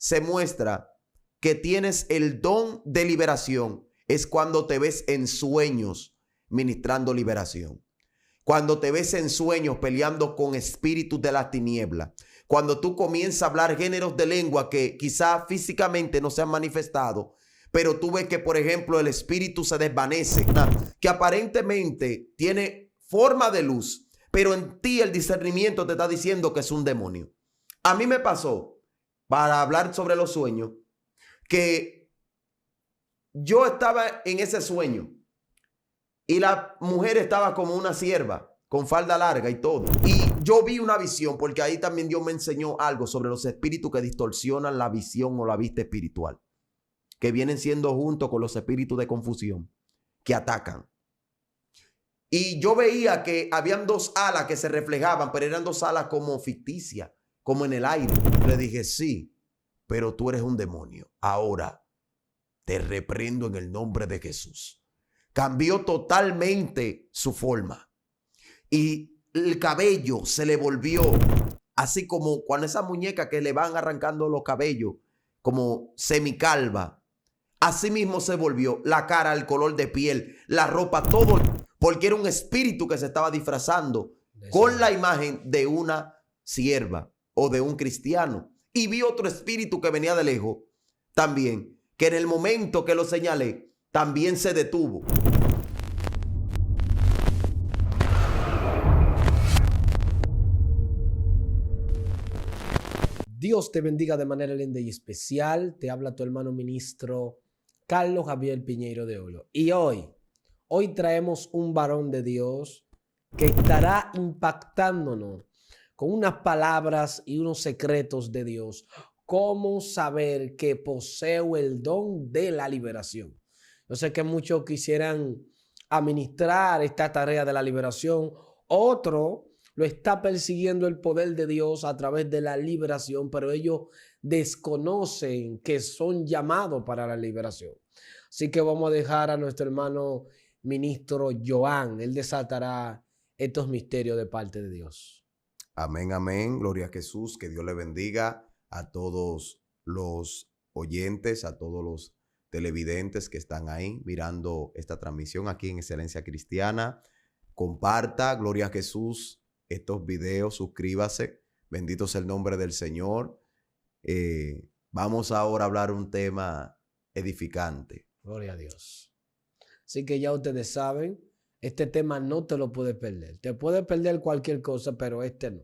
se muestra que tienes el don de liberación es cuando te ves en sueños ministrando liberación. Cuando te ves en sueños peleando con espíritus de la tiniebla. Cuando tú comienzas a hablar géneros de lengua que quizá físicamente no se han manifestado, pero tú ves que, por ejemplo, el espíritu se desvanece, que aparentemente tiene forma de luz, pero en ti el discernimiento te está diciendo que es un demonio. A mí me pasó, para hablar sobre los sueños, que yo estaba en ese sueño y la mujer estaba como una sierva, con falda larga y todo. Y yo vi una visión, porque ahí también Dios me enseñó algo sobre los espíritus que distorsionan la visión o la vista espiritual, que vienen siendo junto con los espíritus de confusión, que atacan. Y yo veía que habían dos alas que se reflejaban, pero eran dos alas como ficticias, como en el aire. Le dije, sí, pero tú eres un demonio. Ahora te reprendo en el nombre de Jesús. Cambió totalmente su forma. Y el cabello se le volvió así como cuando esas muñecas que le van arrancando los cabellos, como semicalva. Así mismo se volvió la cara, el color de piel, la ropa, todo, porque era un espíritu que se estaba disfrazando con la imagen de una sierva o de un cristiano. Y vi otro espíritu que venía de lejos también, que en el momento que lo señalé, también se detuvo. Dios te bendiga de manera linda y especial. Te habla tu hermano ministro Carlos Javier Piñeiro de Olo. Y hoy traemos un varón de Dios que estará impactándonos con unas palabras y unos secretos de Dios. Cómo saber que poseo el don de la liberación. Yo sé que muchos quisieran administrar esta tarea de la liberación. Otro lo está persiguiendo el poder de Dios a través de la liberación, pero ellos desconocen que son llamados para la liberación. Así que vamos a dejar a nuestro hermano ministro Joan. Él desatará estos misterios de parte de Dios. Amén, amén. Gloria a Jesús. Que Dios le bendiga a todos los oyentes, a todos los televidentes que están ahí mirando esta transmisión aquí en Excelencia Cristiana. Comparta, gloria a Jesús, estos videos, suscríbase. Bendito sea el nombre del Señor. Vamos ahora a hablar un tema edificante. Gloria a Dios. Así que ya ustedes saben, este tema no te lo puedes perder. Te puedes perder cualquier cosa, pero este no.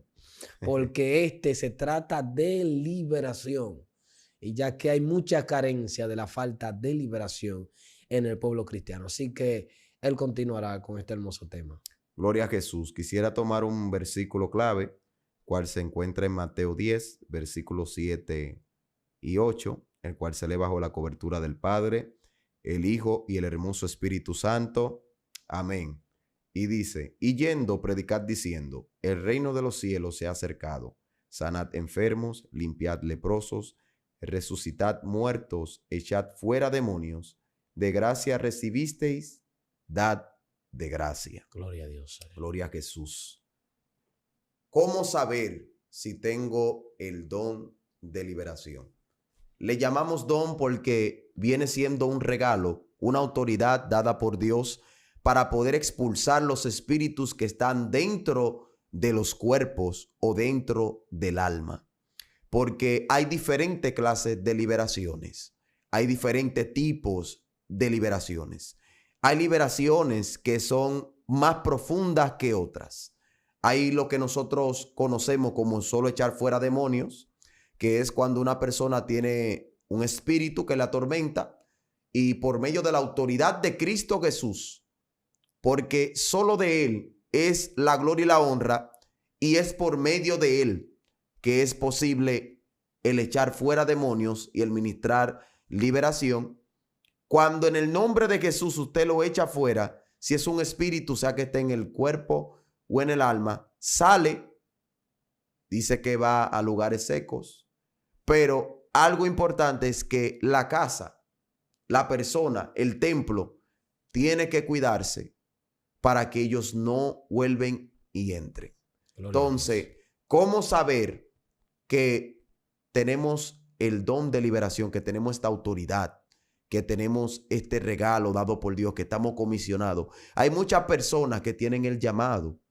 Porque este se trata de liberación. Y ya que hay mucha carencia de la falta de liberación en el pueblo cristiano. Así que él continuará con este hermoso tema. Gloria a Jesús. Quisiera tomar un versículo clave, cual se encuentra en Mateo 10, versículos 7 y 8, el cual se lee bajo la cobertura del Padre, el Hijo y el hermoso Espíritu Santo. Amén. Y dice, y yendo, predicad diciendo, el reino de los cielos se ha acercado. Sanad enfermos, limpiad leprosos, resucitad muertos, echad fuera demonios. De gracia recibisteis, dad de gracia. Gloria a Dios. Gloria a Jesús. ¿Cómo saber si tengo el don de liberación? Le llamamos don porque viene siendo un regalo, una autoridad dada por Dios para poder expulsar los espíritus que están dentro de los cuerpos o dentro del alma. Porque hay diferentes clases de liberaciones. Hay diferentes tipos de liberaciones. Hay liberaciones que son más profundas que otras. Hay lo que nosotros conocemos como solo echar fuera demonios, que es cuando una persona tiene un espíritu que la atormenta y por medio de la autoridad de Cristo Jesús, porque solo de Él es la gloria y la honra y es por medio de Él que es posible el echar fuera demonios y el ministrar liberación. Cuando en el nombre de Jesús usted lo echa fuera, si es un espíritu, sea que esté en el cuerpo o en el alma, sale, dice que va a lugares secos, pero algo importante es que la casa, la persona, el templo, tiene que cuidarse para que ellos no vuelven y entren. Entonces, ¿cómo saber que tenemos el don de liberación, que tenemos esta autoridad, que tenemos este regalo dado por Dios, que estamos comisionados. Hay muchas personas que tienen el llamado,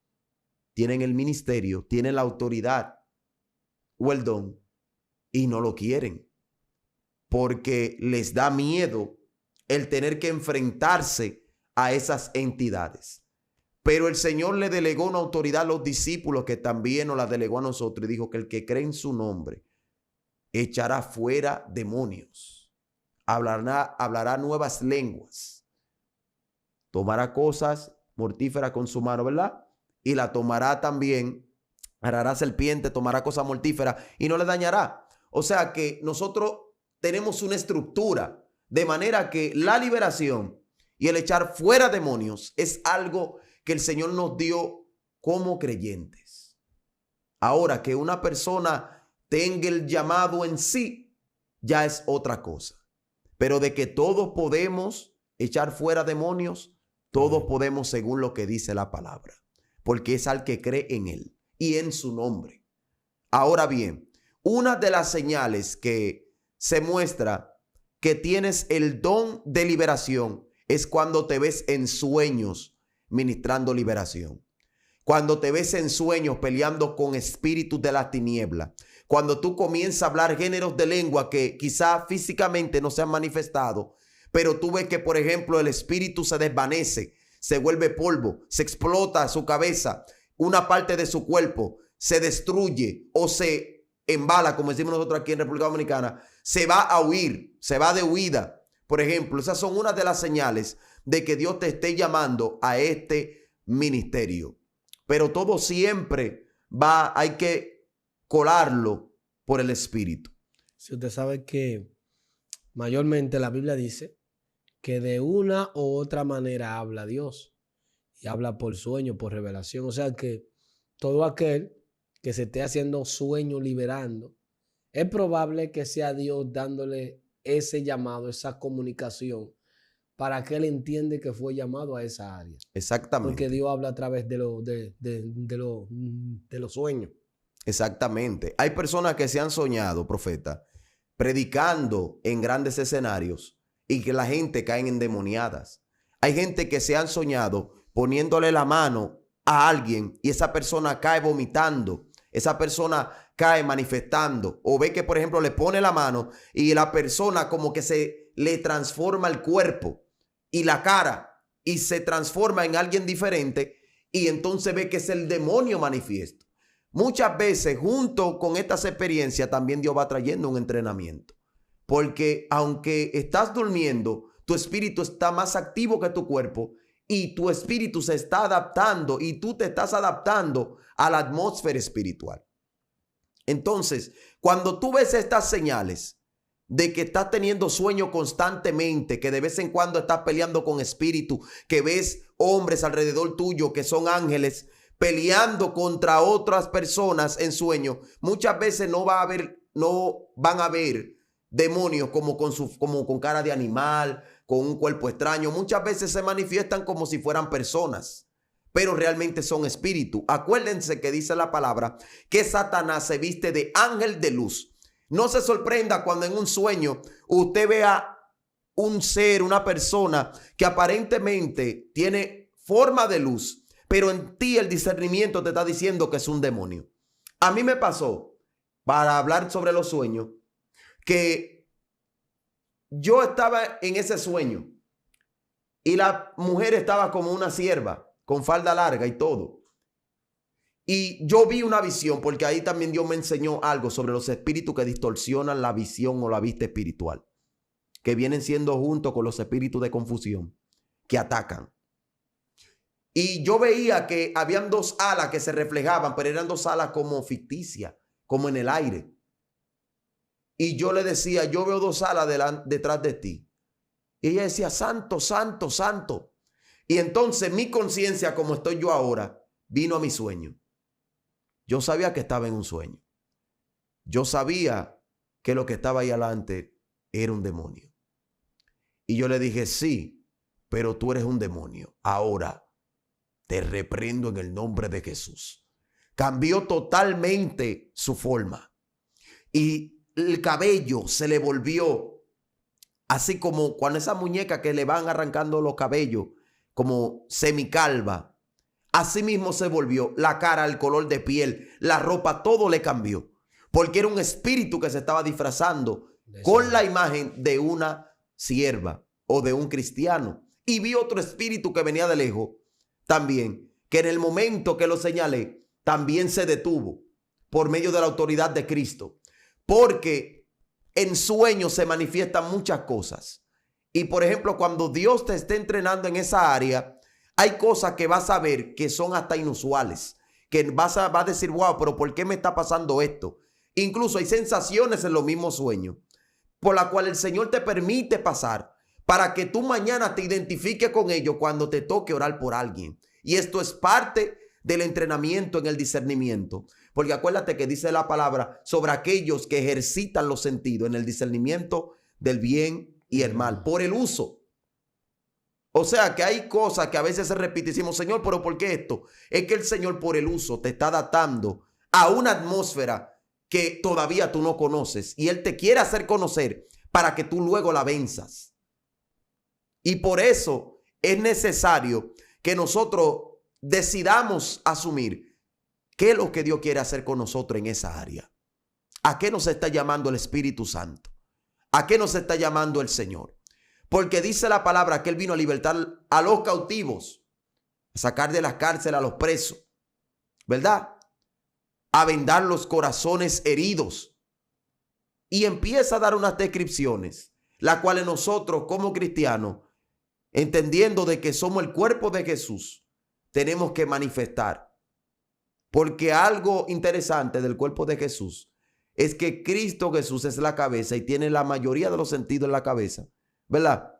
tienen el ministerio, tienen la autoridad o el don y no lo quieren porque les da miedo el tener que enfrentarse a esas entidades. Pero el Señor le delegó una autoridad a los discípulos que también nos la delegó a nosotros y dijo que el que cree en su nombre echará fuera demonios, hablará nuevas lenguas, tomará cosas mortíferas con su mano, ¿verdad? Y la tomará también, hará serpiente, tomará cosas mortíferas y no le dañará. O sea que nosotros tenemos una estructura de manera que la liberación y el echar fuera demonios es algo que el Señor nos dio como creyentes. Ahora, que una persona tenga el llamado en sí, ya es otra cosa. Pero de que todos podemos echar fuera demonios, todos podemos según lo que dice la palabra. Porque es al que cree en él y en su nombre. Ahora bien, una de las señales que se muestra que tienes el don de liberación es cuando te ves en sueños ministrando liberación. Cuando te ves en sueños peleando con espíritus de la tiniebla. Cuando tú comienzas a hablar géneros de lengua que quizá físicamente no se han manifestado, pero tú ves que, por ejemplo, el espíritu se desvanece, se vuelve polvo, se explota su cabeza, una parte de su cuerpo se destruye o se embala, como decimos nosotros aquí en República Dominicana, se va a huir, se va de huida. Por ejemplo, esas son una de las señales de que Dios te esté llamando a este ministerio. Pero todo siempre hay que colarlo por el Espíritu. Si usted sabe que mayormente la Biblia dice que de una u otra manera habla Dios y habla por sueño, por revelación. O sea que todo aquel que se esté haciendo sueño liberando, es probable que sea Dios dándole ese llamado, esa comunicación, para que él entiende que fue llamado a esa área. Exactamente. Porque Dios habla a través de los sueños. Exactamente. Hay personas que se han soñado, profeta, predicando en grandes escenarios y que la gente cae endemoniadas. Hay gente que se han soñado poniéndole la mano a alguien y esa persona cae vomitando. Esa persona cae manifestando. O ve que, por ejemplo, le pone la mano y la persona como que se le transforma el cuerpo y la cara y se transforma en alguien diferente y entonces ve que es el demonio manifiesto. Muchas veces junto con estas experiencias también Dios va trayendo un entrenamiento. Porque aunque estás durmiendo, tu espíritu está más activo que tu cuerpo y tu espíritu se está adaptando y tú te estás adaptando a la atmósfera espiritual. Entonces, cuando tú ves estas señales de que estás teniendo sueño constantemente, que de vez en cuando estás peleando con espíritu, que ves hombres alrededor tuyo que son ángeles peleando contra otras personas en sueño, muchas veces no van a ver demonios como con cara de animal, con un cuerpo extraño. Muchas veces se manifiestan como si fueran personas, pero realmente son espíritus. Acuérdense que dice la palabra que Satanás se viste de ángel de luz. No se sorprenda cuando en un sueño usted vea un ser, una persona que aparentemente tiene forma de luz, pero en ti el discernimiento te está diciendo que es un demonio. A mí me pasó, para hablar sobre los sueños, que yo estaba en ese sueño y la mujer estaba como una sierva, con falda larga y todo. Y yo vi una visión, porque ahí también Dios me enseñó algo sobre los espíritus que distorsionan la visión o la vista espiritual, que vienen siendo junto con los espíritus de confusión, que atacan. Y yo veía que habían dos alas que se reflejaban, pero eran dos alas como ficticias, como en el aire. Y yo le decía, yo veo dos alas detrás de ti. Y ella decía, santo, santo, santo. Y entonces mi conciencia, como estoy yo ahora, vino a mi sueño. Yo sabía que estaba en un sueño. Yo sabía que lo que estaba ahí adelante era un demonio. Y yo le dije, sí, pero tú eres un demonio. Ahora te reprendo en el nombre de Jesús. Cambió totalmente su forma. Y el cabello se le volvió así como cuando esa muñeca que le van arrancando los cabellos, como semicalva. Así mismo se volvió la cara, el color de piel, la ropa, todo le cambió. Porque era un espíritu que se estaba disfrazando con la imagen de una sierva o de un cristiano. Y vi otro espíritu que venía de lejos también, que en el momento que lo señalé, también se detuvo por medio de la autoridad de Cristo. Porque en sueños se manifiestan muchas cosas. Y por ejemplo, cuando Dios te esté entrenando en esa área, hay cosas que vas a ver que son hasta inusuales. Que vas a decir, wow, pero ¿por qué me está pasando esto? Incluso hay sensaciones en los mismos sueños por la cual el Señor te permite pasar para que tú mañana te identifiques con ellos cuando te toque orar por alguien. Y esto es parte del entrenamiento en el discernimiento. Porque acuérdate que dice la palabra sobre aquellos que ejercitan los sentidos en el discernimiento del bien y el mal, por el uso. O sea que hay cosas que a veces se repiten y decimos, Señor, ¿pero por qué esto? Es que el Señor por el uso te está adaptando a una atmósfera que todavía tú no conoces. Y Él te quiere hacer conocer para que tú luego la venzas. Y por eso es necesario que nosotros decidamos asumir qué es lo que Dios quiere hacer con nosotros en esa área. ¿A qué nos está llamando el Espíritu Santo? ¿A qué nos está llamando el Señor? Porque dice la palabra que Él vino a libertar a los cautivos, a sacar de las cárceles a los presos, ¿verdad? A vendar los corazones heridos. Y empieza a dar unas descripciones, las cuales nosotros como cristianos, entendiendo de que somos el cuerpo de Jesús, tenemos que manifestar. Porque algo interesante del cuerpo de Jesús es que Cristo Jesús es la cabeza y tiene la mayoría de los sentidos en la cabeza, ¿verdad?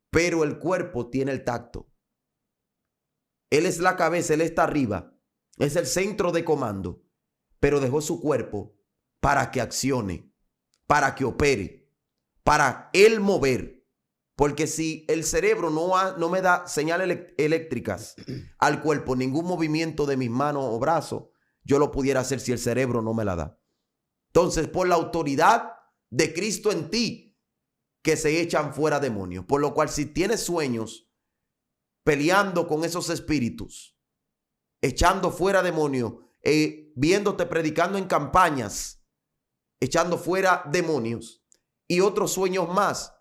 Pero el cuerpo tiene el tacto. Él es la cabeza, Él está arriba, es el centro de comando, pero dejó su cuerpo para que accione, para que opere, para Él mover. Porque si el cerebro no me da señales eléctricas al cuerpo, ningún movimiento de mis manos o brazos, yo lo pudiera hacer si el cerebro no me la da. Entonces, por la autoridad de Cristo en ti, que se echan fuera demonios. Por lo cual, si tienes sueños peleando con esos espíritus, echando fuera demonios, viéndote predicando en campañas, echando fuera demonios, y otros sueños más,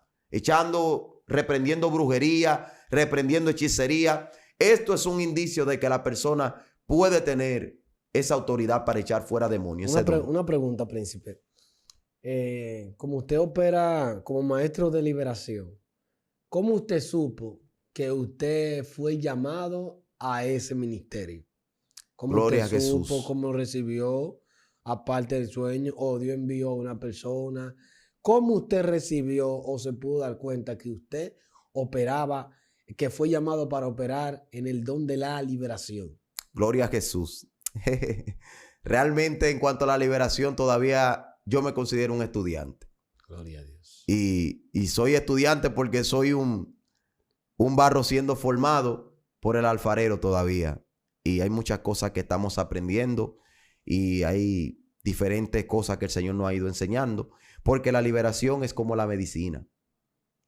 reprendiendo brujería, reprendiendo hechicería. Esto es un indicio de que la persona puede tener esa autoridad para echar fuera demonios. Una pregunta, príncipe. Como usted opera como maestro de liberación, ¿cómo usted supo que usted fue llamado a ese ministerio? ¿Cómo Gloria usted a supo? Jesús. ¿Cómo recibió, aparte del sueño, o Dios envió a una persona? ¿Cómo usted recibió o se pudo dar cuenta que usted operaba, que fue llamado para operar en el don de la liberación? Gloria a Jesús. Realmente, en cuanto a la liberación, todavía yo me considero un estudiante. Gloria a Dios. Y soy estudiante porque soy un barro siendo formado por el alfarero todavía. Y hay muchas cosas que estamos aprendiendo y hay diferentes cosas que el Señor nos ha ido enseñando. Porque la liberación es como la medicina.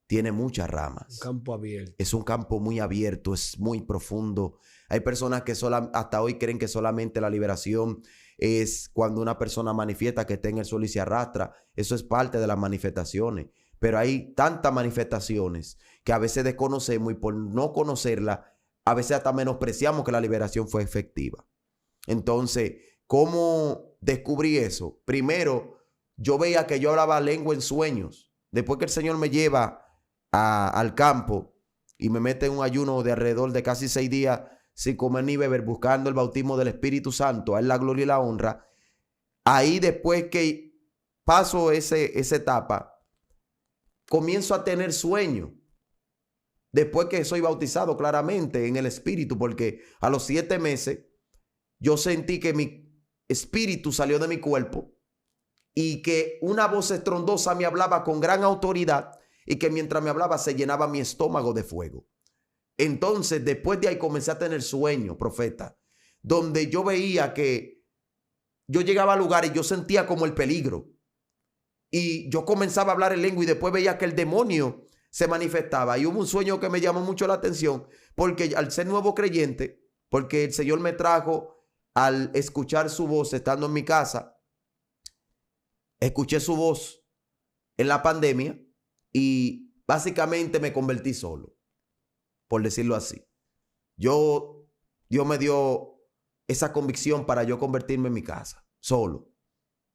Tiene muchas ramas. Un campo abierto. Es un campo muy abierto, es muy profundo. Hay personas que hasta hoy creen que solamente la liberación es cuando una persona manifiesta que está en el suelo y se arrastra. Eso es parte de las manifestaciones. Pero hay tantas manifestaciones que a veces desconocemos y por no conocerla, a veces hasta menospreciamos que la liberación fue efectiva. Entonces, ¿cómo descubrí eso? Primero, yo veía que yo hablaba lengua en sueños. Después que el Señor me lleva al campo y me mete en un ayuno de alrededor de casi 6 días sin comer ni beber, buscando el bautismo del Espíritu Santo, a Él la gloria y la honra. Ahí después que paso esa etapa, comienzo a tener sueño. Después que soy bautizado claramente en el Espíritu, porque a los 7 meses yo sentí que mi espíritu salió de mi cuerpo y que una voz estrondosa me hablaba con gran autoridad y que mientras me hablaba se llenaba mi estómago de fuego. Entonces, después de ahí comencé a tener sueño, profeta, donde yo veía que yo llegaba al lugar y yo sentía como el peligro. y yo comenzaba a hablar en lengua y después veía que el demonio se manifestaba. Y hubo un sueño que me llamó mucho la atención, porque al ser nuevo creyente, porque el Señor me trajo al escuchar su voz estando en mi casa, escuché su voz en la pandemia y básicamente me convertí solo, por decirlo así. Dios me dio esa convicción para yo convertirme en mi casa, solo.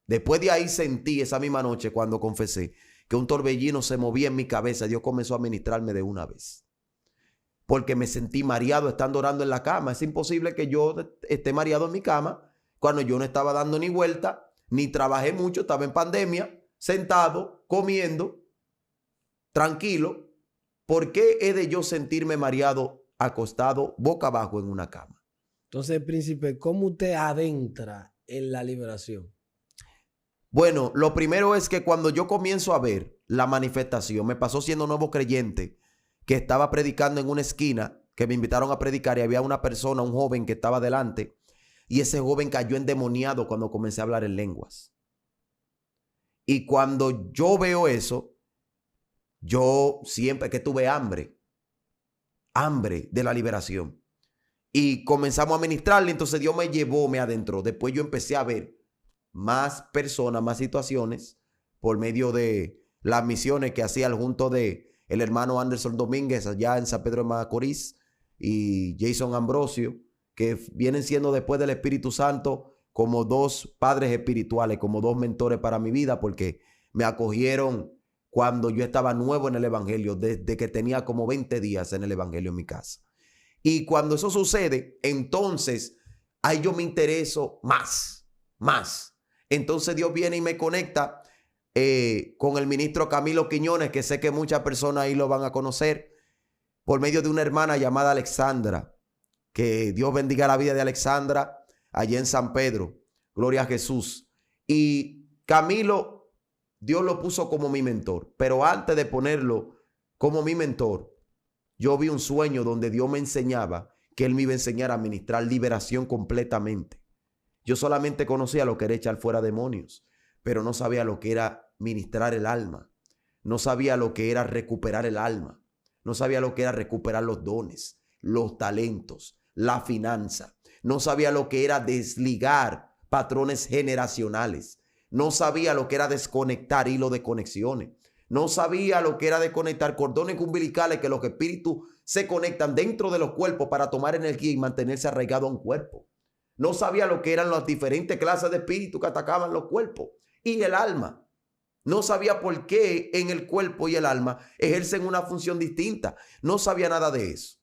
Después de ahí sentí esa misma noche cuando confesé que un torbellino se movía en mi cabeza. Dios comenzó a ministrarme de una vez. Porque me sentí mareado estando orando en la cama. Es imposible que yo esté mareado en mi cama cuando yo no estaba dando ni vuelta, ni trabajé mucho, estaba en pandemia, sentado, comiendo, tranquilo. ¿Por qué he de yo sentirme mareado, acostado, boca abajo en una cama? Entonces, príncipe, ¿cómo usted adentra en la liberación? Bueno, lo primero es que cuando yo comienzo a ver la manifestación, me pasó siendo nuevo creyente, que estaba predicando en una esquina, que me invitaron a predicar y había una persona, un joven que estaba delante, y ese joven cayó endemoniado cuando comencé a hablar en lenguas. Y cuando yo veo eso, yo siempre que tuve hambre de la liberación. Y comenzamos a ministrarle, entonces Dios me llevó, me adentró. Después yo empecé a ver más personas, más situaciones por medio de las misiones que hacía junto de el hermano Anderson Domínguez allá en San Pedro de Macorís y Jason Ambrosio, que vienen siendo después del Espíritu Santo como dos padres espirituales, como dos mentores para mi vida, porque me acogieron cuando yo estaba nuevo en el evangelio, desde que tenía como 20 días en el evangelio en mi casa. Y cuando eso sucede, entonces ahí yo me intereso más. Entonces Dios viene y me conecta con el ministro Camilo Quiñones, que sé que muchas personas ahí lo van a conocer, por medio de una hermana llamada Alexandra. Que Dios bendiga la vida de Alexandra allá en San Pedro. Gloria a Jesús. Y Camilo, Dios lo puso como mi mentor. Pero antes de ponerlo como mi mentor, yo vi un sueño donde Dios me enseñaba que Él me iba a enseñar a ministrar liberación completamente. Yo solamente conocía lo que era echar fuera demonios, pero no sabía lo que era ministrar el alma. No sabía lo que era recuperar el alma. No sabía lo que era recuperar los dones, los talentos, la finanza. No sabía lo que era desligar patrones generacionales. No sabía lo que era desconectar hilo de conexiones. No sabía lo que era desconectar cordones umbilicales, que los espíritus se conectan dentro de los cuerpos para tomar energía y mantenerse arraigado a un cuerpo. No sabía lo que eran las diferentes clases de espíritus que atacaban los cuerpos y el alma. No sabía por qué en el cuerpo y el alma ejercen una función distinta. No sabía nada de eso.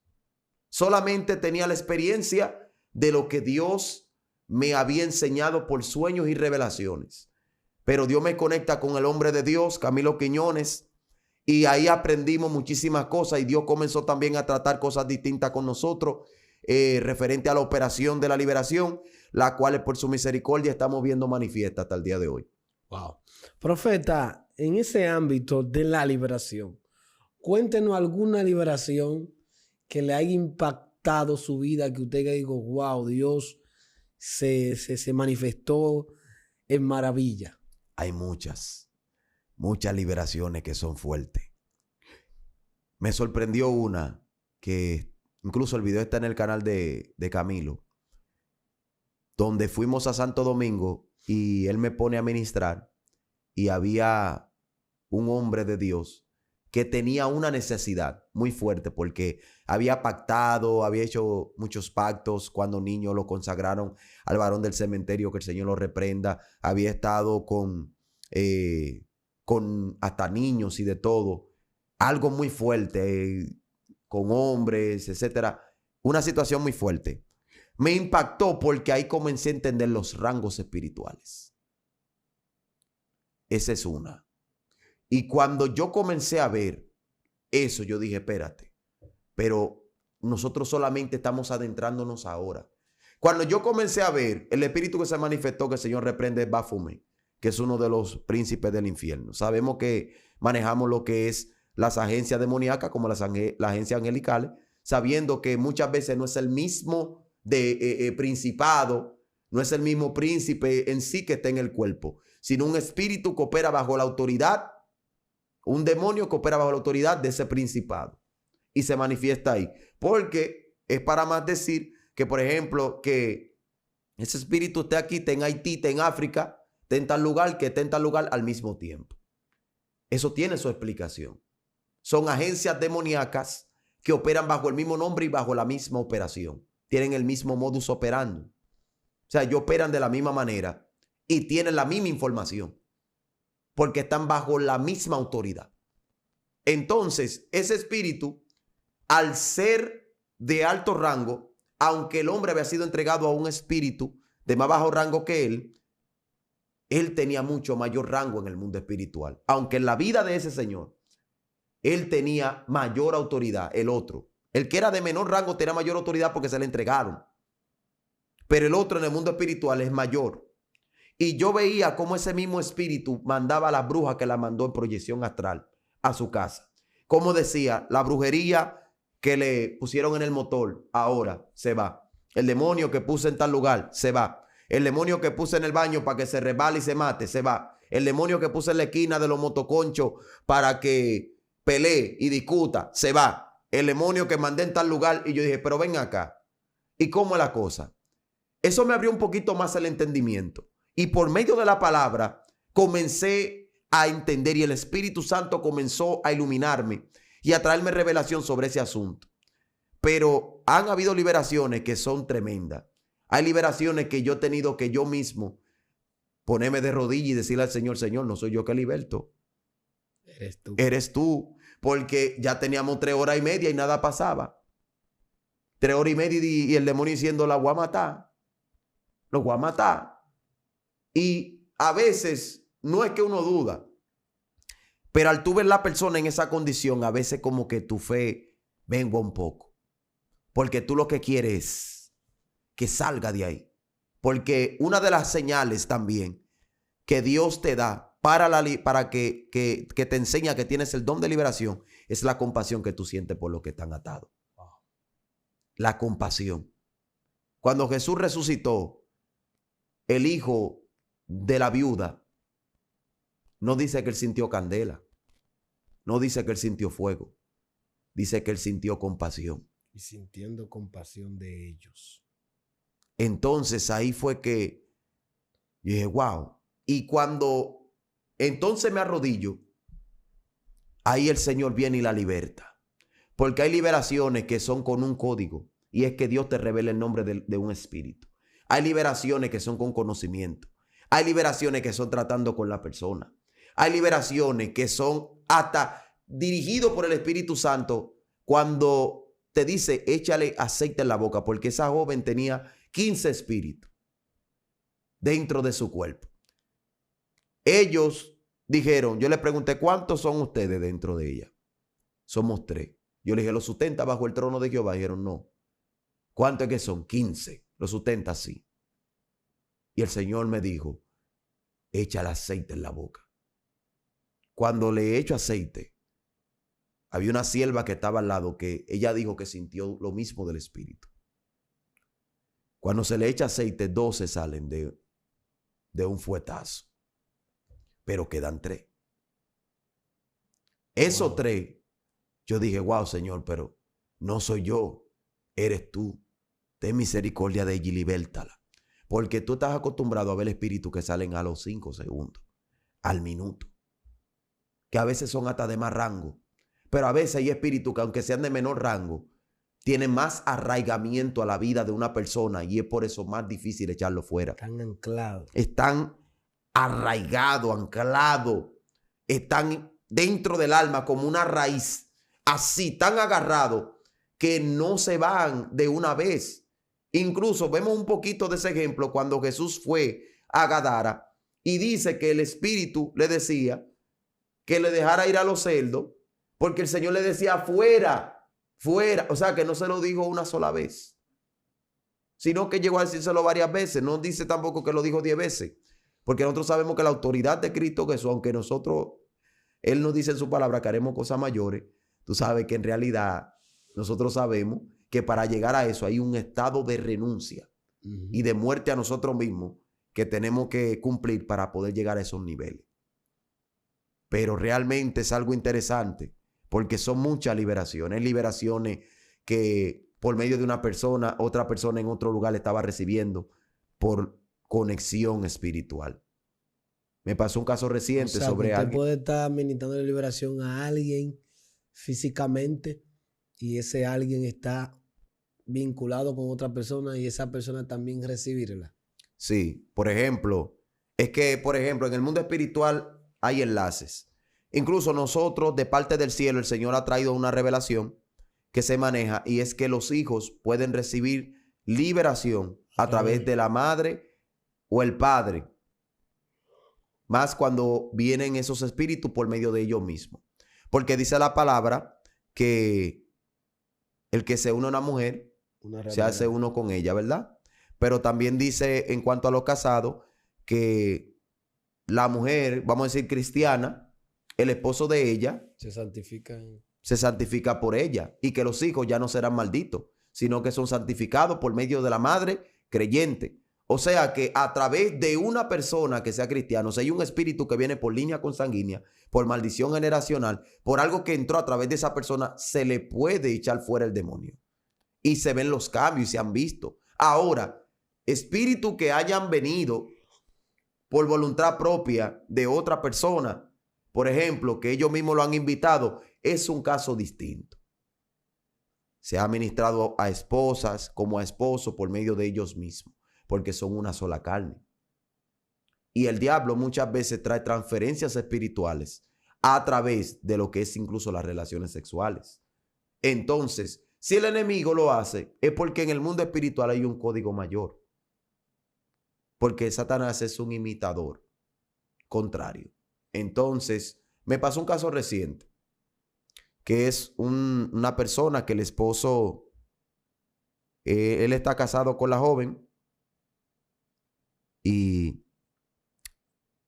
Solamente tenía la experiencia de lo que Dios me había enseñado por sueños y revelaciones. Pero Dios me conecta con el hombre de Dios, Camilo Quiñones, y ahí aprendimos muchísimas cosas y Dios comenzó también a tratar cosas distintas con nosotros referente a la operación de la liberación, la cual por su misericordia estamos viendo manifiesta hasta el día de hoy. Wow. Profeta, en ese ámbito de la liberación, cuéntenos alguna liberación que le haya impactado su vida, que usted diga, wow, Dios se manifestó en maravilla. Hay muchas liberaciones que son fuertes. Me sorprendió una que incluso el video está en el canal de Camilo, donde fuimos a Santo Domingo y él me pone a ministrar y había un hombre de Dios que tenía una necesidad muy fuerte porque había pactado, había hecho muchos pactos cuando niño, lo consagraron al varón del cementerio, que el Señor lo reprenda, había estado con hasta niños y de todo, algo muy fuerte, con hombres, etcétera, una situación muy fuerte. Me impactó porque ahí comencé a entender los rangos espirituales. Esa es una. Y cuando yo comencé a ver eso, yo dije, espérate, pero nosotros solamente estamos adentrándonos ahora. Cuando yo comencé a ver el espíritu que se manifestó, que el Señor reprende, es Baphomet, que es uno de los príncipes del infierno. Sabemos que manejamos lo que es las agencias demoníacas como las agencias angelicales, sabiendo que muchas veces no es el mismo principado, no es el mismo príncipe en sí que está en el cuerpo, sino un espíritu que opera bajo la autoridad, un demonio que opera bajo la autoridad de ese principado y se manifiesta ahí. Porque es para más decir que, por ejemplo, que ese espíritu esté aquí, esté en Haití, esté en África, esté en tal lugar, que esté en tal lugar al mismo tiempo. Eso tiene su explicación. Son agencias demoníacas que operan bajo el mismo nombre y bajo la misma operación. Tienen el mismo modus operandi. O sea, ellos operan de la misma manera y tienen la misma información porque están bajo la misma autoridad. Entonces, ese espíritu, al ser de alto rango, aunque el hombre había sido entregado a un espíritu de más bajo rango que él tenía mucho mayor rango en el mundo espiritual. Aunque en la vida de ese señor, él tenía mayor autoridad, el otro. El que era de menor rango tenía mayor autoridad porque se le entregaron. Pero el otro en el mundo espiritual es mayor. Y yo veía cómo ese mismo espíritu mandaba a la bruja que la mandó en proyección astral a su casa. Como decía, la brujería que le pusieron en el motor, ahora se va. El demonio que puse en tal lugar, se va. El demonio que puse en el baño para que se resbale y se mate, se va. El demonio que puse en la esquina de los motoconchos para que pelee y discuta, se va. El demonio que mandé en tal lugar. Y yo dije, pero ven acá. ¿Y cómo es la cosa? Eso me abrió un poquito más el entendimiento. Y por medio de la palabra comencé a entender y el Espíritu Santo comenzó a iluminarme y a traerme revelación sobre ese asunto. Pero han habido liberaciones que son tremendas. Hay liberaciones que yo he tenido que yo mismo ponerme de rodillas y decirle al Señor, Señor, no soy yo que liberto. Eres tú. Eres tú. Porque ya teníamos 3 horas y media y nada pasaba. 3 horas y media y el demonio diciendo, la voy a matar. Lo voy a matar. Y a veces no es que uno duda, pero al tú ver la persona en esa condición, a veces como que tu fe mengua un poco. Porque tú lo que quieres es que salga de ahí. Porque una de las señales también que Dios te da para que te enseña que tienes el don de liberación es la compasión que tú sientes por los que están atados. La compasión. Cuando Jesús resucitó, el hijo de la viuda no dice que él sintió candela, no dice que él sintió fuego, dice que él sintió compasión. Y sintiendo compasión de ellos. Entonces ahí fue que yo dije, wow. Y cuando entonces me arrodillo, ahí el Señor viene y la liberta. Porque hay liberaciones que son con un código y es que Dios te revela el nombre de un espíritu. Hay liberaciones que son con conocimiento. Hay liberaciones que son tratando con la persona. Hay liberaciones que son hasta dirigidos por el Espíritu Santo cuando te dice échale aceite en la boca, porque esa joven tenía 15 espíritus dentro de su cuerpo. Ellos dijeron, yo le pregunté, ¿cuántos son ustedes dentro de ella? Somos 3. Yo le dije, ¿los sustenta bajo el trono de Jehová? Dijeron, no. ¿Cuántos es que son? 15. Los sustenta, sí. Y el Señor me dijo, échale aceite en la boca. Cuando le echo aceite, había una sierva que estaba al lado que ella dijo que sintió lo mismo del espíritu. Cuando se le echa aceite, 12 salen de un fuetazo, pero quedan 3. Esos 3, yo dije, wow, Señor, pero no soy yo, eres tú. Ten misericordia de ella y libértala. Porque tú estás acostumbrado a ver espíritus que salen a los 5 segundos, al minuto, que a veces son hasta de más rango. Pero a veces hay espíritus que aunque sean de menor rango, tienen más arraigamiento a la vida de una persona y es por eso más difícil echarlo fuera. Están anclados. Están arraigados, anclados. Están dentro del alma como una raíz, así, tan agarrados que no se van de una vez. Incluso vemos un poquito de ese ejemplo cuando Jesús fue a Gadara y dice que el espíritu le decía que le dejara ir a los cerdos porque el Señor le decía fuera, fuera. O sea que no se lo dijo una sola vez, sino que llegó a decírselo varias veces. No dice tampoco que lo dijo 10 veces, porque nosotros sabemos que la autoridad de Cristo Jesús, aunque Él nos dice en su palabra que haremos cosas mayores, tú sabes que en realidad nosotros sabemos que para llegar a eso hay un estado de renuncia y de muerte a nosotros mismos que tenemos que cumplir para poder llegar a esos niveles. Pero realmente es algo interesante porque son muchas liberaciones. Liberaciones que por medio de una persona, otra persona en otro lugar estaba recibiendo por conexión espiritual. Me pasó un caso reciente sobre usted alguien. puede estar administrando la liberación a alguien físicamente y ese alguien está vinculado con otra persona y esa persona también recibirla. Sí, por ejemplo, es que, por ejemplo, en el mundo espiritual hay enlaces. Incluso nosotros, de parte del cielo, el Señor ha traído una revelación que se maneja y es que los hijos pueden recibir liberación a través de la madre o el padre. Más cuando vienen esos espíritus por medio de ellos mismos. Porque dice la palabra que el que se une a una mujer se hace uno con ella, ¿verdad? Pero también dice en cuanto a los casados que la mujer, vamos a decir cristiana, el esposo de ella se santifica por ella y que los hijos ya no serán malditos, sino que son santificados por medio de la madre creyente. O sea que a través de una persona que sea cristiano, o sea, hay un espíritu que viene por línea consanguínea, por maldición generacional, por algo que entró a través de esa persona, se le puede echar fuera el demonio. Y se ven los cambios y se han visto. Ahora, espíritus que hayan venido por voluntad propia de otra persona, por ejemplo, que ellos mismos lo han invitado, es un caso distinto. Se ha ministrado a esposas como a esposos por medio de ellos mismos, porque son una sola carne. Y el diablo muchas veces trae transferencias espirituales a través de lo que es incluso las relaciones sexuales. Entonces, si el enemigo lo hace, es porque en el mundo espiritual hay un código mayor. Porque Satanás es un imitador contrario. Entonces, me pasó un caso reciente, que es una persona que el esposo, él está casado con la joven y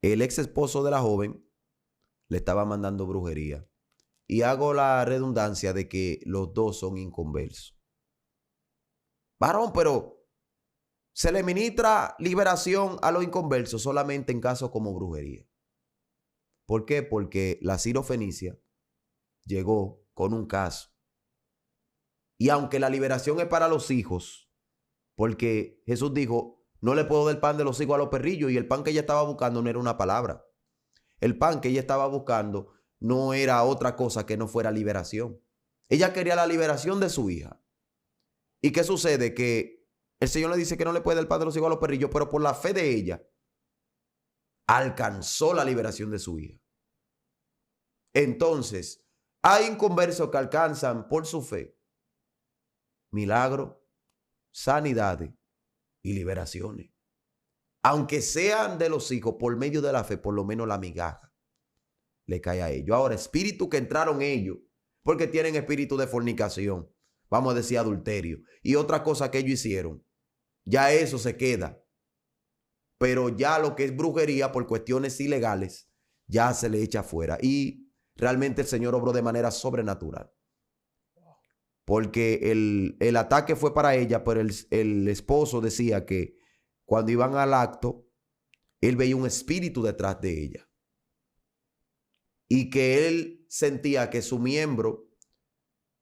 el ex esposo de la joven le estaba mandando brujería. Y hago la redundancia de que los dos son inconversos. Varón, pero se le ministra liberación a los inconversos solamente en casos como brujería. ¿Por qué? Porque la Ciro Fenicia llegó con un caso. Y aunque la liberación es para los hijos, porque Jesús dijo, no le puedo dar el pan de los hijos a los perrillos, y el pan que ella estaba buscando no era una palabra. El pan que ella estaba buscando no era otra cosa que no fuera liberación. Ella quería la liberación de su hija. ¿Y qué sucede? Que el Señor le dice que no le puede dar el pan de los hijos a los perrillos, pero por la fe de ella alcanzó la liberación de su hija. Entonces, hay inconversos que alcanzan por su fe milagros, sanidades y liberaciones. Aunque sean de los hijos, por medio de la fe, por lo menos la migaja le cae a ellos. Ahora, espíritus que entraron ellos, porque tienen espíritu de fornicación, vamos a decir adulterio, y otra cosa que ellos hicieron, ya eso se queda. Pero ya lo que es brujería por cuestiones ilegales, ya se le echa fuera. Y realmente el Señor obró de manera sobrenatural. Porque el ataque fue para ella, pero el esposo decía que cuando iban al acto, él veía un espíritu detrás de ella. Y que él sentía que su miembro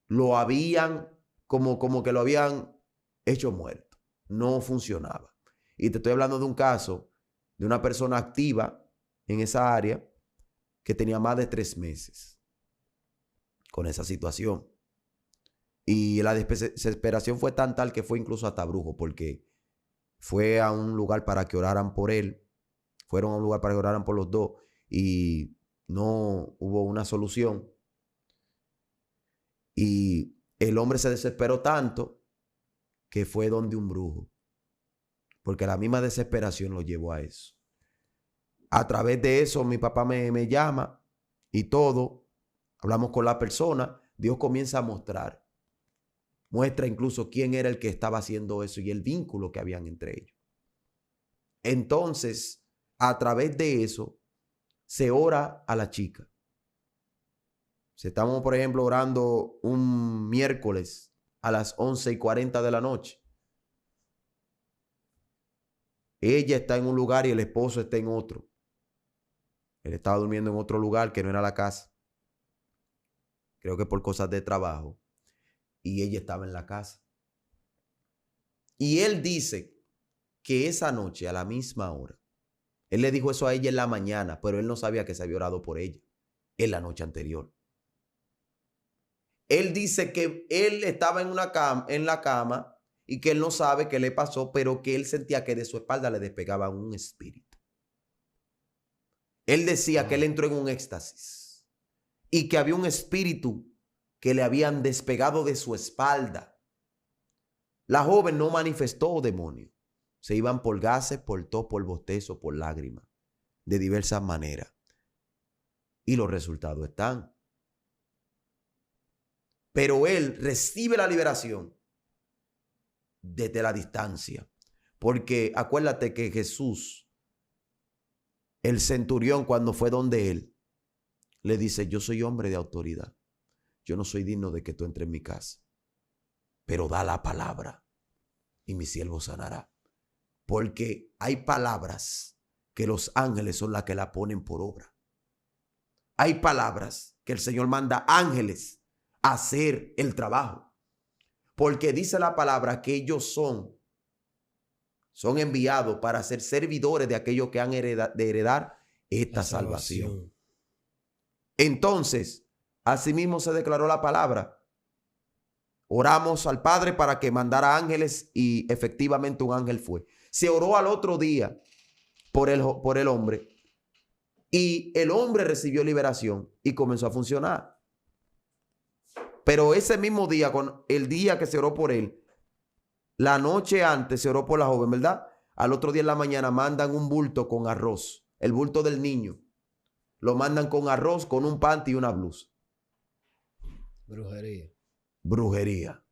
lo habían, como que lo habían hecho muerto. No funcionaba. Y te estoy hablando de un caso de una persona activa en esa área que tenía más de 3 meses con esa situación. Y la desesperación fue tan tal que fue incluso hasta brujo, porque fue a un lugar para que oraran por él. Fueron a un lugar para que oraran por los dos y no hubo una solución. Y el hombre se desesperó tanto que fue donde un brujo, porque la misma desesperación lo llevó a eso. A través de eso mi papá me llama y todo, hablamos con la persona, Dios comienza a mostrar. Muestra incluso quién era el que estaba haciendo eso y el vínculo que habían entre ellos. Entonces, a través de eso, se ora a la chica. Si estamos, por ejemplo, orando un miércoles a las 11:40 de la noche, Ella está en un lugar y el esposo está en otro. Él estaba durmiendo en otro lugar que no era la casa. Creo que por cosas de trabajo. Y ella estaba en la casa. Y él dice que esa noche a la misma hora, él le dijo eso a ella en la mañana, pero él no sabía que se había orado por ella en la noche anterior. Él dice que él estaba en la cama y que él no sabe qué le pasó, pero que él sentía que de su espalda le despegaba un espíritu. Él decía que él entró en un éxtasis y que había un espíritu que le habían despegado de su espalda. La joven no manifestó demonio. Se iban por gases, por tos, por bostezo, por lágrimas, de diversas maneras. Y los resultados están. Pero él recibe la liberación desde la distancia. Porque acuérdate que Jesús, el centurión, cuando fue donde él, le dice, yo soy hombre de autoridad. Yo no soy digno de que tú entres en mi casa. Pero da la palabra y mi siervo sanará. Porque hay palabras que los ángeles son las que la ponen por obra. Hay palabras que el Señor manda ángeles a hacer el trabajo. Porque dice la palabra que ellos son enviados para ser servidores de aquellos que han de heredar esta salvación. Entonces, asimismo se declaró la palabra. Oramos al Padre para que mandara ángeles y efectivamente un ángel fue. Se oró al otro día por el hombre y el hombre recibió liberación y comenzó a funcionar. Pero ese mismo día, el día que se oró por él, la noche antes se oró por la joven, ¿verdad? Al otro día en la mañana mandan un bulto con arroz, el bulto del niño. Lo mandan con arroz, con un panty y una blusa. Brujería. Brujería.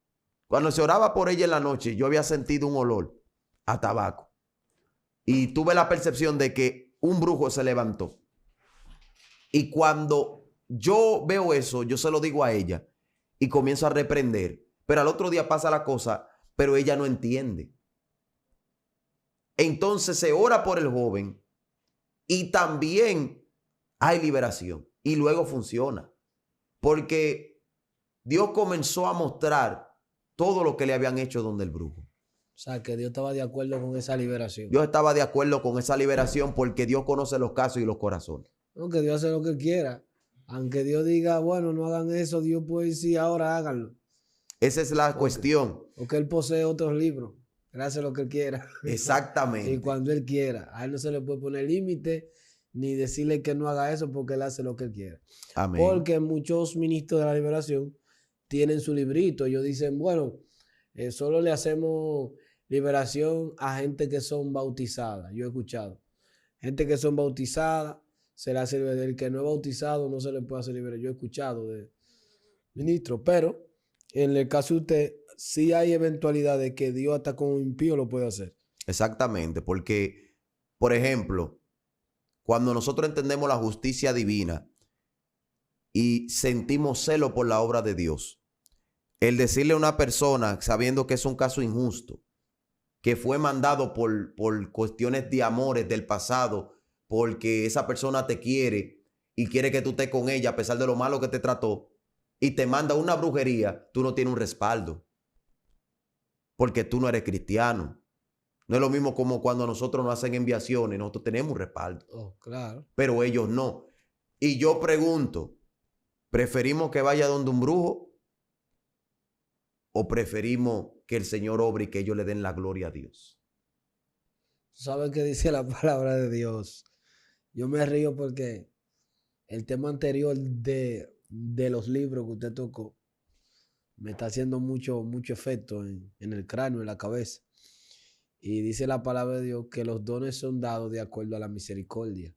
Cuando se oraba por ella en la noche, yo había sentido un olor a tabaco. Y tuve la percepción de que un brujo se levantó. Y cuando yo veo eso, yo se lo digo a ella y comienzo a reprender. Pero al otro día pasa la cosa, pero ella no entiende. Entonces se ora por el joven y también hay liberación. Y luego funciona. Porque Dios comenzó a mostrar todo lo que le habían hecho donde el brujo. O sea, que Dios estaba de acuerdo con esa liberación. Dios estaba de acuerdo con esa liberación porque Dios conoce los casos y los corazones. No, que Dios hace lo que quiera. Aunque Dios diga, bueno, no hagan eso, Dios puede decir, ahora háganlo. Esa es la cuestión. Porque Él posee otros libros. Él hace lo que Él quiera. Exactamente. Y cuando Él quiera. A Él no se le puede poner límite ni decirle que no haga eso porque Él hace lo que Él quiera. Amén. Porque muchos ministros de la liberación tienen su librito. Ellos dicen, bueno, solo le hacemos liberación a gente que son bautizadas. Yo he escuchado. Gente que son bautizadas, se le hace liberación. El que no es bautizado no se le puede hacer liberación. Yo he escuchado de ministros. Pero en el caso de usted, sí hay eventualidad de que Dios hasta con un impío lo puede hacer. Exactamente. Porque, por ejemplo, cuando nosotros entendemos la justicia divina y sentimos celo por la obra de Dios, el decirle a una persona, sabiendo que es un caso injusto, que fue mandado por cuestiones de amores del pasado, porque esa persona te quiere y quiere que tú estés con ella a pesar de lo malo que te trató, y te manda una brujería, tú no tienes un respaldo, porque tú no eres cristiano. No es lo mismo como cuando nosotros nos hacen enviaciones, nosotros tenemos un respaldo. Oh, claro. Pero ellos no. Y yo pregunto, ¿preferimos que vaya donde un brujo o preferimos que el Señor obre y que ellos le den la gloria a Dios? ¿Sabes qué dice la palabra de Dios? Yo me río porque el tema anterior de los libros que usted tocó me está haciendo mucho efecto en el cráneo, en la cabeza. Y dice la palabra de Dios que los dones son dados de acuerdo a la misericordia.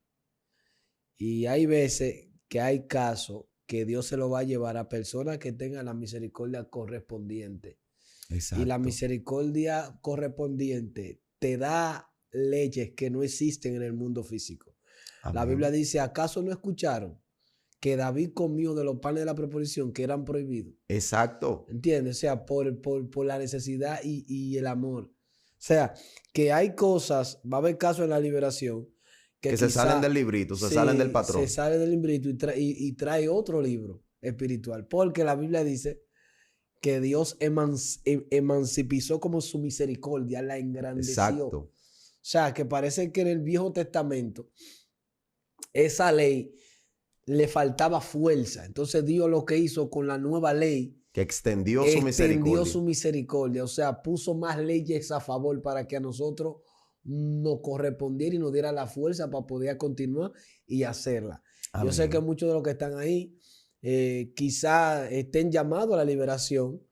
Y hay veces que hay casos que Dios se lo va a llevar a personas que tengan la misericordia correspondiente. Exacto. Y la misericordia correspondiente te da leyes que no existen en el mundo físico. Amén. La Biblia dice, ¿acaso no escucharon que David comió de los panes de la proposición que eran prohibidos? Exacto. ¿Entiendes? O sea, por la necesidad y el amor. sea, que hay cosas, va a haber casos en la liberación que se salen del librito, se salen del patrón. Se sale del librito y trae otro libro espiritual. Porque la Biblia dice que Dios emancipizó como su misericordia, la engrandeció. Exacto. O sea, que parece que en el Viejo Testamento esa ley le faltaba fuerza. Entonces Dios lo que hizo con la nueva ley, que extendió su misericordia. O sea, puso más leyes a favor para que a nosotros nos correspondiera y nos diera la fuerza para poder continuar y hacerla. Amén. Yo sé que muchos de los que están ahí quizás estén llamados a la liberación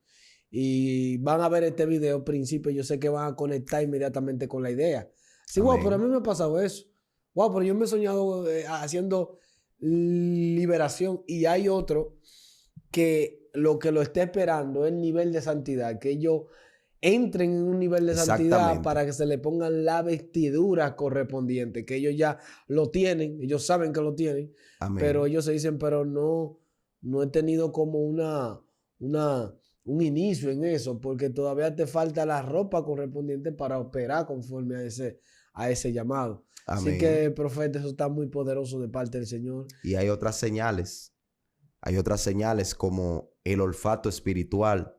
y van a ver este video al principio. Yo sé que van a conectar inmediatamente con la idea. Sí, wow, pero a mí me ha pasado eso. Wow, pero yo me he soñado haciendo liberación, y hay otro que lo está esperando es el nivel de santidad, que ellos entren en un nivel de santidad para que se le pongan la vestidura correspondiente, que ellos ya lo tienen, ellos saben que lo tienen. Amén. Pero ellos se dicen, pero no he tenido como un inicio en eso, porque todavía te falta la ropa correspondiente para operar conforme a ese llamado. Amén. Así que, profeta, eso está muy poderoso de parte del Señor. Y hay otras señales. Hay otras señales como el olfato espiritual.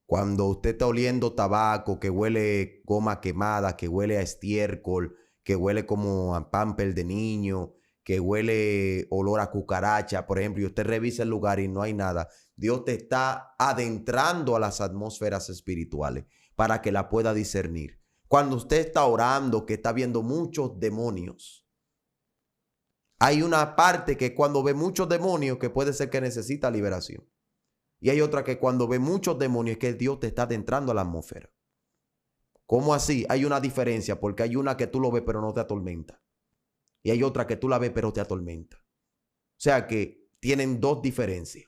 Cuando usted está oliendo tabaco, que huele goma quemada, que huele a estiércol, que huele como a pamper de niño, que huele olor a cucaracha, por ejemplo, y usted revisa el lugar y no hay nada, Dios te está adentrando a las atmósferas espirituales para que la pueda discernir. Cuando usted está orando, que está viendo muchos demonios, hay una parte que cuando ve muchos demonios que puede ser que necesita liberación. Y hay otra que cuando ve muchos demonios es que Dios te está adentrando a la atmósfera. ¿Cómo así? Hay una diferencia, porque hay una que tú lo ves pero no te atormenta. Y hay otra que tú la ves pero te atormenta. O sea que tienen dos diferencias.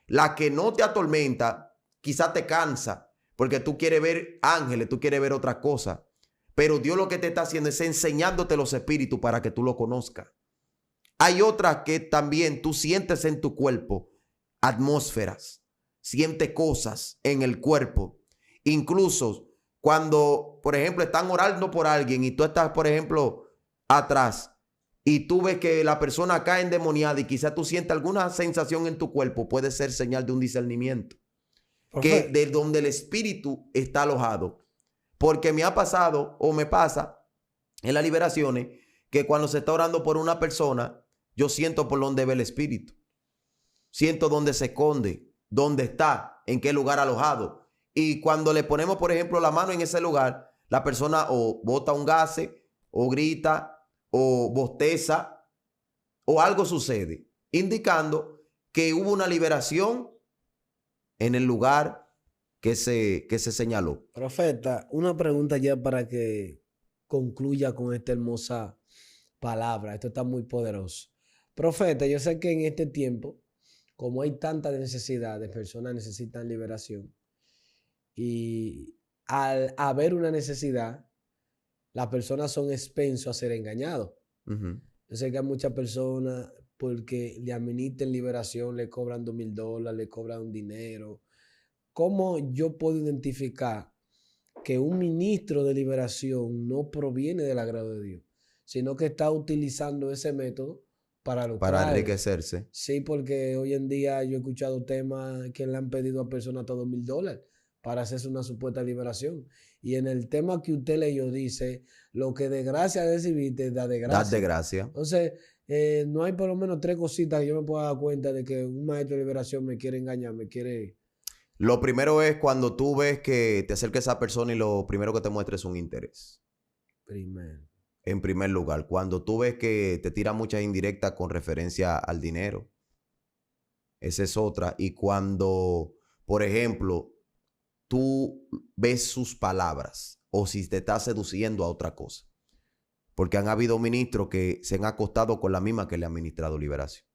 La que no te atormenta quizás te cansa porque tú quieres ver ángeles, tú quieres ver otra cosa. Pero Dios lo que te está haciendo es enseñándote los espíritus para que tú lo conozcas. Hay otras que también tú sientes en tu cuerpo atmósferas, sientes cosas en el cuerpo. Incluso cuando, por ejemplo, están orando por alguien y tú estás, por ejemplo, atrás y tú ves que la persona cae endemoniada y quizás tú sientes alguna sensación en tu cuerpo, puede ser señal de un discernimiento. Que de donde el espíritu está alojado. Porque me ha pasado o me pasa en las liberaciones que cuando se está orando por una persona, yo siento por dónde ve el espíritu. Siento dónde se esconde, dónde está, en qué lugar alojado. Y cuando le ponemos, por ejemplo, la mano en ese lugar, la persona o bota un gase, o grita, o bosteza, o algo sucede, indicando que hubo una liberación en el lugar que se señaló. Profeta, una pregunta ya para que concluya con esta hermosa palabra. Esto está muy poderoso. Profeta, yo sé que en este tiempo, como hay tanta necesidad, de personas necesitan liberación, y al haber una necesidad, las personas son expensas a ser engañados. Yo sé que hay muchas personas, porque le administran liberación, le cobran $2,000, le cobran un dinero. ¿Cómo yo puedo identificar que un ministro de liberación no proviene del agrado de Dios, sino que está utilizando ese método para lucrar? Para enriquecerse. Sí, porque hoy en día yo he escuchado temas que le han pedido a personas hasta $2,000 para hacerse una supuesta liberación. Y en el tema que usted leyó dice, lo que de gracia recibiste, da de gracia. Da de gracia. Entonces, no hay por lo menos 3 cositas que yo me pueda dar cuenta de que un maestro de liberación me quiere engañar, me quiere... Lo primero es cuando tú ves que te acerca esa persona y lo primero que te muestra es un interés. En primer lugar, cuando tú ves que te tira muchas indirectas con referencia al dinero. Esa es otra. Y cuando, por ejemplo, tú ves sus palabras o si te está seduciendo a otra cosa. Porque han habido ministros que se han acostado con la misma que le han ministrado liberación.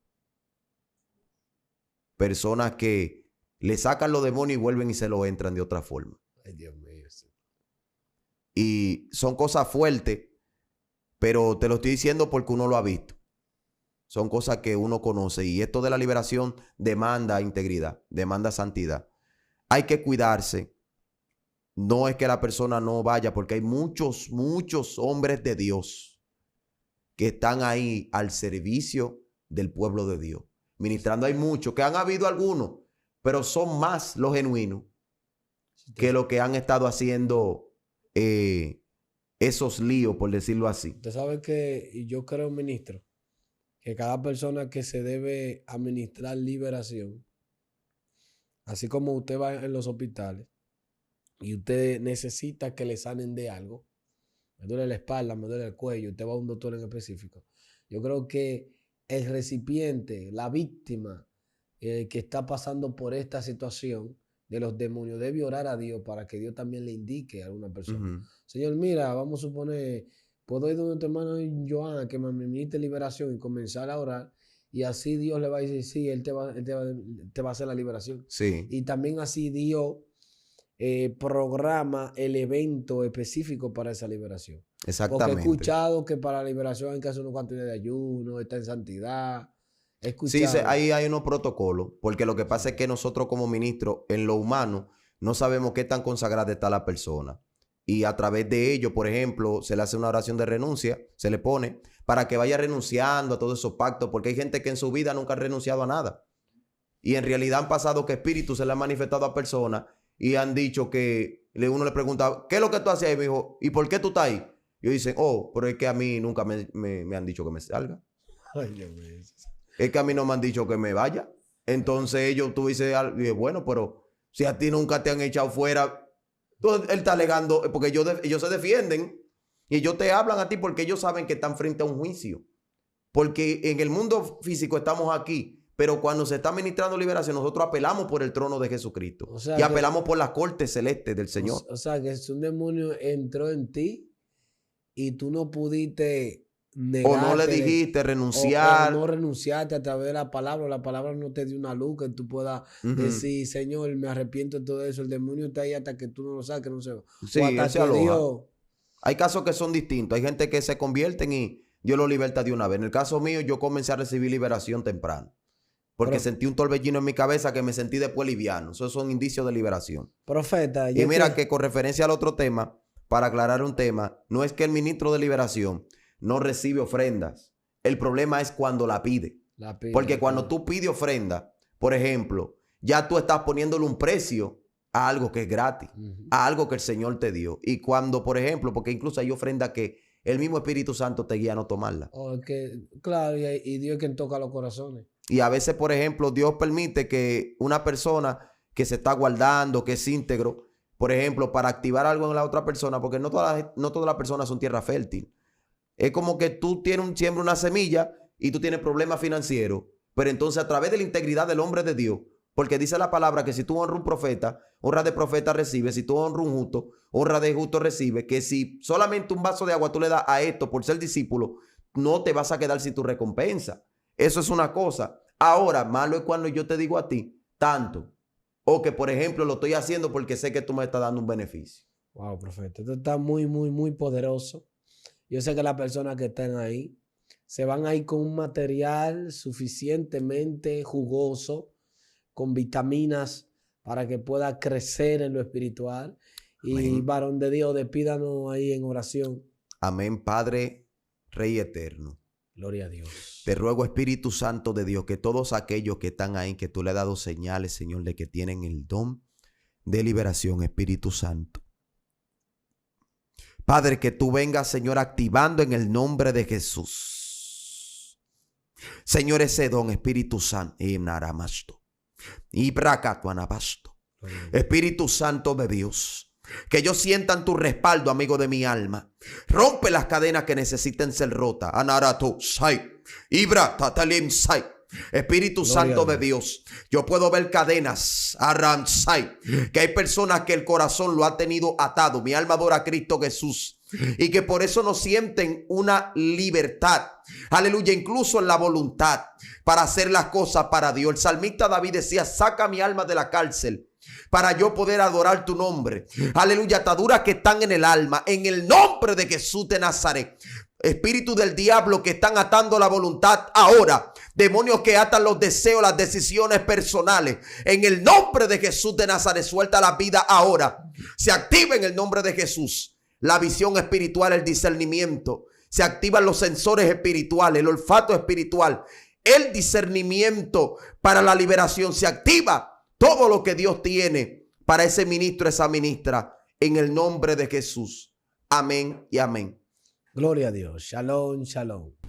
Personas que le sacan los demonios y vuelven y se lo entran de otra forma. Ay, Dios mío. Sí. Y son cosas fuertes, pero te lo estoy diciendo porque uno lo ha visto. Son cosas que uno conoce. Y esto de la liberación demanda integridad, demanda santidad. Hay que cuidarse no es que la persona no vaya, porque hay muchos hombres de Dios que están ahí al servicio del pueblo de Dios, ministrando. Hay muchos, que han habido algunos, pero son más los genuinos que lo que han estado haciendo esos líos, por decirlo así. Usted sabe que yo creo, ministro, que cada persona que se debe administrar liberación, así como usted va en los hospitales y usted necesita que le sanen de algo, me duele la espalda, me duele el cuello, usted va a un doctor en específico. Yo creo que el recipiente, la víctima que está pasando por esta situación de los demonios, debe orar a Dios para que Dios también le indique a alguna persona. Señor, mira, vamos a suponer, puedo ir donde tu hermano Joan que me administre liberación y comenzar a orar, y así Dios le va a decir, sí, él te va a hacer la liberación. Sí. Y también así Dios programa el evento específico para esa liberación. Exactamente. Porque he escuchado que para la liberación hay que hacer unos cuantos días de ayuno, está en santidad. He escuchado. Sí, ahí hay unos protocolos, porque lo que pasa es que nosotros como ministros, en lo humano, no sabemos qué tan consagrada está la persona. Y a través de ello, por ejemplo, se le hace una oración de renuncia, se le pone, para que vaya renunciando a todos esos pactos, porque hay gente que en su vida nunca ha renunciado a nada. Y en realidad han pasado que espíritus se le han manifestado a personas y han dicho que uno le pregunta, ¿qué es lo que tú haces ahí? Me dijo, ¿y por qué tú estás ahí? Y dicen, pero es que a mí nunca me han dicho que me salga. Ay, Dios mío. Es que a mí no me han dicho que me vaya. Entonces tú dices, bueno, pero si a ti nunca te han echado fuera, entonces él está alegando, porque ellos se defienden y ellos te hablan a ti porque ellos saben que están frente a un juicio. Porque en el mundo físico estamos aquí, pero cuando se está ministrando liberación, nosotros apelamos por el trono de Jesucristo. O sea, y apelamos por la corte celeste del Señor. O sea, que si un demonio entró en ti y tú no pudiste negarte, o no le dijiste renunciar, o no renunciaste a través de la palabra no te dio una luz que tú puedas decir, Señor, me arrepiento de todo eso. El demonio está ahí hasta que tú no lo saques, no se va. Sí, o hasta que Dios... Hay casos que son distintos. Hay gente que se convierten y Dios lo liberta de una vez. En el caso mío, yo comencé a recibir liberación temprano. Porque sentí un torbellino en mi cabeza que me sentí después liviano. Esos son indicios de liberación. Profeta. Y mira que con referencia al otro tema, para aclarar un tema, no es que el ministro de liberación no recibe ofrendas. El problema es cuando la pide. Porque cuando tú pides ofrenda, por ejemplo, ya tú estás poniéndole un precio a algo que es gratis, a algo que el Señor te dio. Y cuando, por ejemplo, porque incluso hay ofrenda que el mismo Espíritu Santo te guía a no tomarla. Claro, y Dios es quien toca los corazones. Y a veces, por ejemplo, Dios permite que una persona que se está guardando, que es íntegro, por ejemplo, para activar algo en la otra persona, porque no todas las personas son tierra fértil. Es como que tú siembras una semilla y tú tienes problemas financieros, pero entonces a través de la integridad del hombre de Dios, porque dice la palabra que si tú honras un profeta, honra de profeta recibe. Si tú honras un justo, honra de justo recibe. Que si solamente un vaso de agua tú le das a esto por ser discípulo, no te vas a quedar sin tu recompensa. Eso es una cosa. Ahora, malo es cuando yo te digo a ti, tanto. O que, por ejemplo, lo estoy haciendo porque sé que tú me estás dando un beneficio. Wow, profeta. Esto está muy, muy, muy poderoso. Yo sé que las personas que están ahí se van a ir con un material suficientemente jugoso, con vitaminas para que pueda crecer en lo espiritual. Amén. Y varón de Dios, despídanos ahí en oración. Amén, Padre, Rey eterno. Gloria a Dios. Te ruego, Espíritu Santo de Dios, que todos aquellos que están ahí, que tú le has dado señales, Señor, de que tienen el don de liberación, Espíritu Santo. Padre, que tú vengas, Señor, activando en el nombre de Jesús. Señor, ese don, Espíritu Santo. Espíritu Santo de Dios, que ellos sientan tu respaldo, amigo de mi alma. Rompe las cadenas que necesiten ser rotas. Espíritu Santo de Dios, yo puedo ver cadenas, que hay personas que el corazón lo ha tenido atado. Mi alma adora a Cristo Jesús y que por eso no sienten una libertad, aleluya, incluso en la voluntad para hacer las cosas para Dios. El salmista David decía, saca mi alma de la cárcel para yo poder adorar tu nombre. Aleluya, ataduras que están en el alma, en el nombre de Jesús de Nazaret. espíritus del diablo que están atando la voluntad ahora, demonios que atan los deseos, las decisiones personales, en el nombre de Jesús de Nazaret, suelta la vida ahora. Se activa en el nombre de Jesús la visión espiritual, el discernimiento. Se activan los sensores espirituales, el olfato espiritual, el discernimiento para la liberación. Se activa todo lo que Dios tiene para ese ministro, esa ministra, en el nombre de Jesús. Amén y amén. Gloria a Dios. Shalom, shalom.